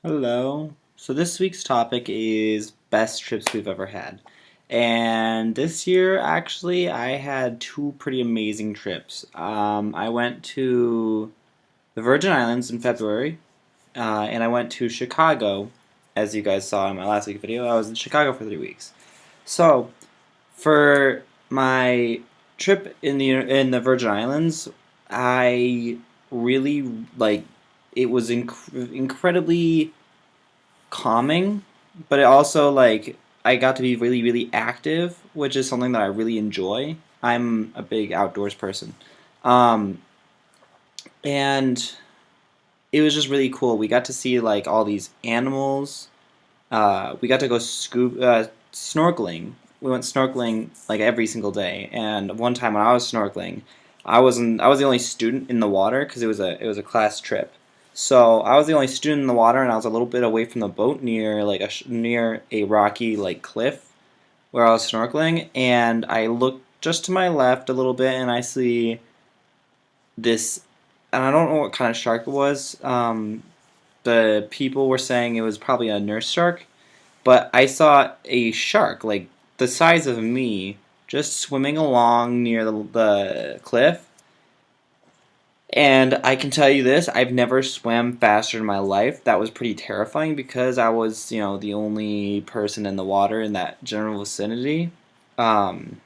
Hello. So this week's topic is best trips we've ever had. And this year, actually, I had two pretty amazing trips. I went to the Virgin Islands in February, and I went to Chicago, as you guys saw in my last week video. I was in Chicago for 3 weeks. So for my trip in the Virgin Islands, I really like it was incredibly calming, but it also I got to be really really active, which is something that I really enjoy. I'm a big outdoors person, um, and it was just really cool. We got to see like all these animals. We got to go snorkeling. We went snorkeling like every single day. And one time when I was snorkeling, I was the only student in the water because it was a class trip. So I was the only student in the water, and I was a little bit away from the boat near near a rocky like cliff where I was snorkeling. And I looked just to my left a little bit, and I see this, and I don't know what kind of shark it was. The people were saying it was probably a nurse shark, but I saw a shark like the size of me just swimming along near the cliff. And I can tell you this, I've never swam faster in my life. That was pretty terrifying because I was, the only person in the water in that general vicinity. Um,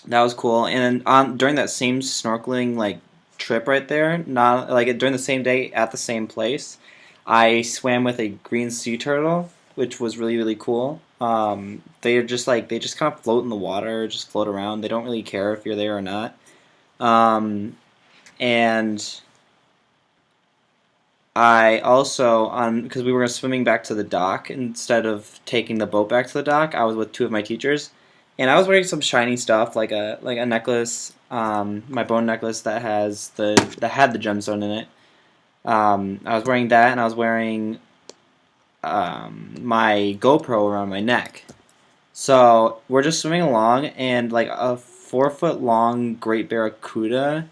that was cool. And on during that same snorkeling trip right there, not like during the same day at the same place, I swam with a green sea turtle, which was really really cool. They just kind of float in the water, just float around. They don't really care if you're there or not. Um, and I also on because we were swimming back to the dock instead of taking the boat back to the dock. I was with two of my teachers, and I was wearing some shiny stuff like a necklace, my bone necklace that had the gemstone in it. I was wearing that, and I was wearing my GoPro around my neck. So we're just swimming along, and like a 4 foot long great barracuda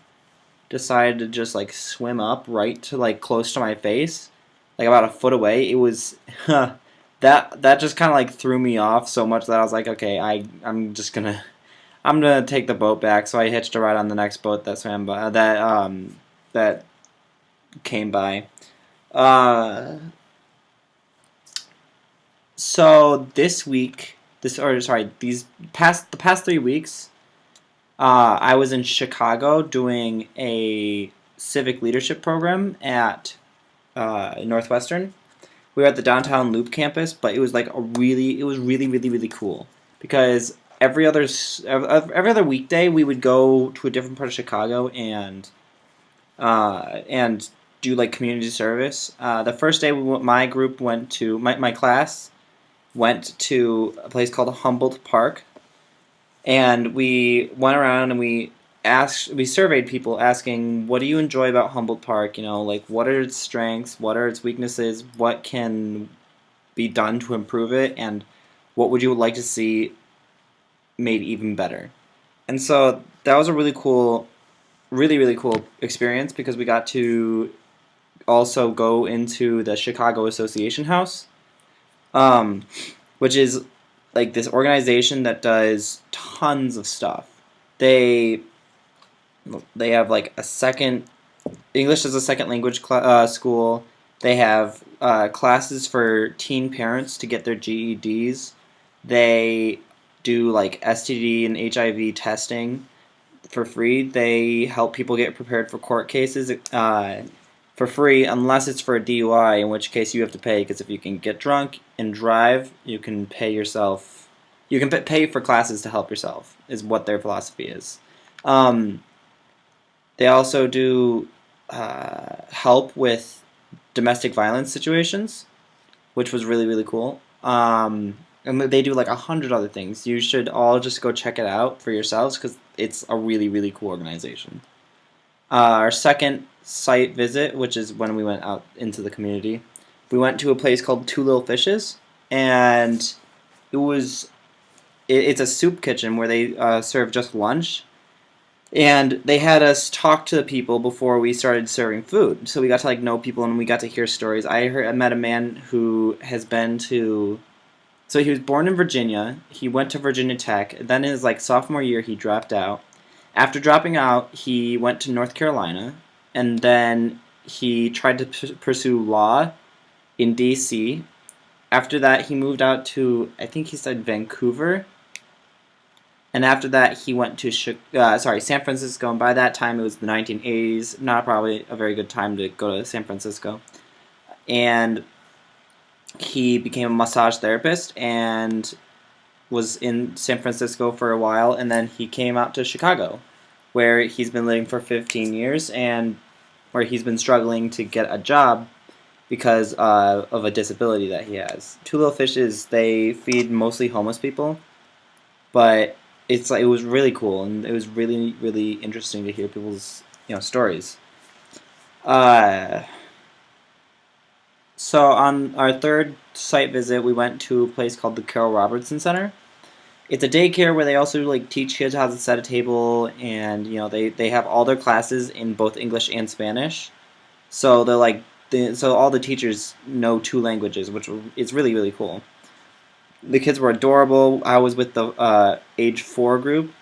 decided to just like swim up right to like close to my face, like about a foot away. It was that just kind of like threw me off so much that I was like, okay, I'm gonna take the boat back. So I hitched a ride on the next boat that swam by that came by. Uh, so this week, this or sorry, the past 3 weeks, I was in Chicago doing a civic leadership program at Northwestern. We were at the downtown Loop campus, but it was really, really, really cool because every other weekday we would go to a different part of Chicago and do like community service. The first day my group went to my class went to a place called Humboldt Park, and we went around and we surveyed people asking, what do you enjoy about Humboldt Park? Like what are its strengths, what are its weaknesses, what can be done to improve it, and what would you like to see made even better. And so that was a really really cool experience because we got to also go into the Chicago Association House, um, which is like this organization that does tons of stuff. They they have like a second English as a second language school. They have classes for teen parents to get their GEDs. They do like STD and HIV testing for free. They help people get prepared for court cases for free, unless it's for a DUI, in which case you have to pay. Because if you can get drunk and drive, you can pay yourself. You can pay for classes to help yourself. Is what their philosophy is. Um, they also do help with domestic violence situations, which was really really cool. And they do like 100 other things. You should all just go check it out for yourselves because it's a really really cool organization. Our second site visit, which is when we went out into the community, we went to a place called Two Little Fishes, and it was it's a soup kitchen where they serve just lunch, And they had us talk to the people before we started serving food. So we got to like know people and we got to hear stories. I met a man who has been to so he was born in Virginia. He went to Virginia Tech. Then in his like sophomore year he dropped out. After dropping out, he went to North Carolina and then he tried to pursue law in DC. After that, he moved out to I think he said Vancouver. And after that, he went to San Francisco. And by that time, it was the 1980s. Not probably a very good time to go to San Francisco. And he became a massage therapist and was in San Francisco for a while. And then he came out to Chicago, where he's been living for 15 years and where he's been struggling to get a job because of a disability that he has. Two Little Fishes, they feed mostly homeless people, but it was really cool and it was really really interesting to hear people's stories. Uh, so on our third site visit, we went to a place called the Carol Robertson Center. It's a daycare where they also like teach kids how to set a table, and they have all their classes in both English and Spanish. So so all the teachers know two languages, which is really really cool. The kids were adorable. I was with the age 4 group,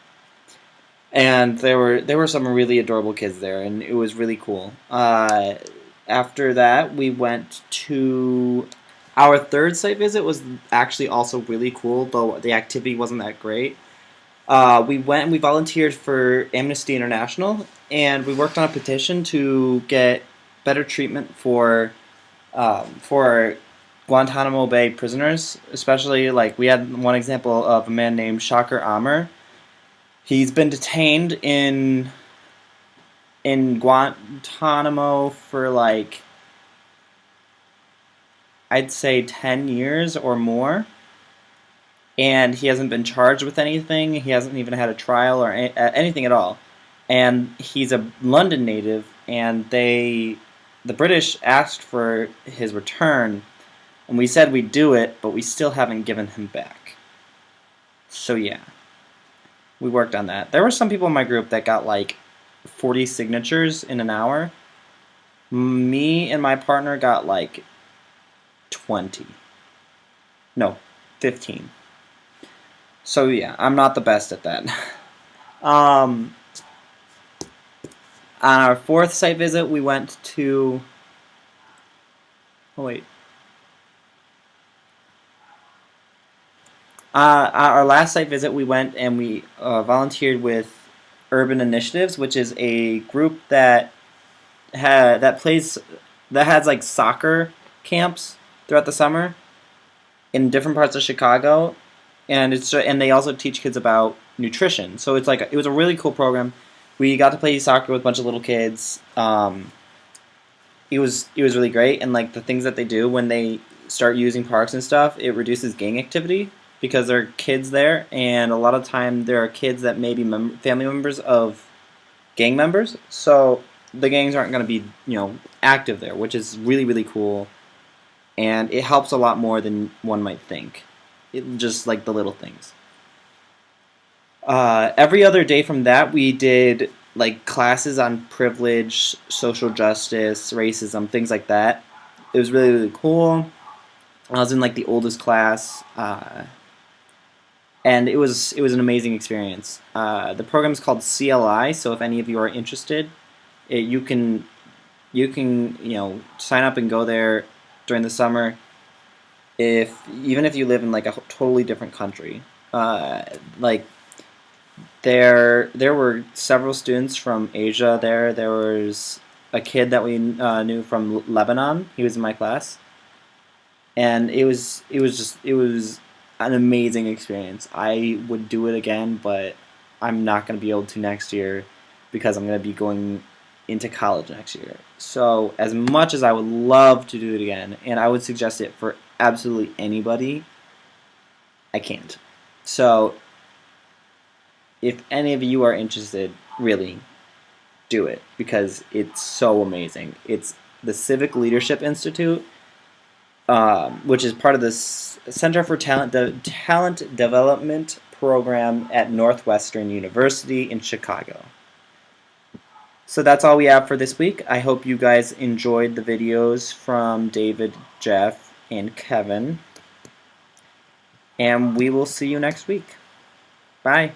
and there were some really adorable kids there, and it was really cool. After that, we went to our third site visit. Was actually also really cool, though the activity wasn't that great. We went and we volunteered for Amnesty International, and we worked on a petition to get better treatment for Guantanamo Bay prisoners, especially like we had one example of a man named Shaker Amr. He's been detained in Guantanamo for like I'd say 10 years or more, and he hasn't been charged with anything. He hasn't even had a trial or anything at all. And he's a London native, and the British asked for his return, and we said we'd do it, but we still haven't given him back. So yeah, we worked on that. There were some people in my group that got like 40 signatures in an hour. Me and my partner got like 20. No, 15. So yeah, I'm not the best at that. On our fourth site visit, we went to... Oh, wait. Our last site visit, we went and we volunteered with Urban Initiatives, which is a group that has like soccer camps throughout the summer in different parts of Chicago, and they also teach kids about nutrition. So it was a really cool program. We got to play soccer with a bunch of little kids. It was really great, and like the things that they do when they start using parks and stuff, it reduces gang activity because there are kids there, and a lot of time there are kids that may be family members of gang members. So the gangs aren't going to be active there, which is really really cool, and it helps a lot more than one might think. Just like the little things. Every other day from that, we did like classes on privilege, social justice, racism, things like that. It was really really cool. I was in like the oldest class, and it was an amazing experience. The program is called CLI, so if any of you are interested, you can sign up and go there during the summer. Even if you live in like a totally different country, like there were several students from Asia there. There was a kid that we knew from Lebanon. He was in my class, and it was an amazing experience. I would do it again, but I'm not going to be able to next year because I'm going to be going into college next year. So as much as I would love to do it again, and I would suggest it for absolutely anybody, I can't. So if any of you are interested, really do it because it's so amazing. It's the Civic Leadership Institute, which is part of the Center for Talent Development program at Northwestern University in Chicago. So that's all we have for this week. I hope you guys enjoyed the videos from David, Jeff, and Kevin. And we will see you next week. Bye.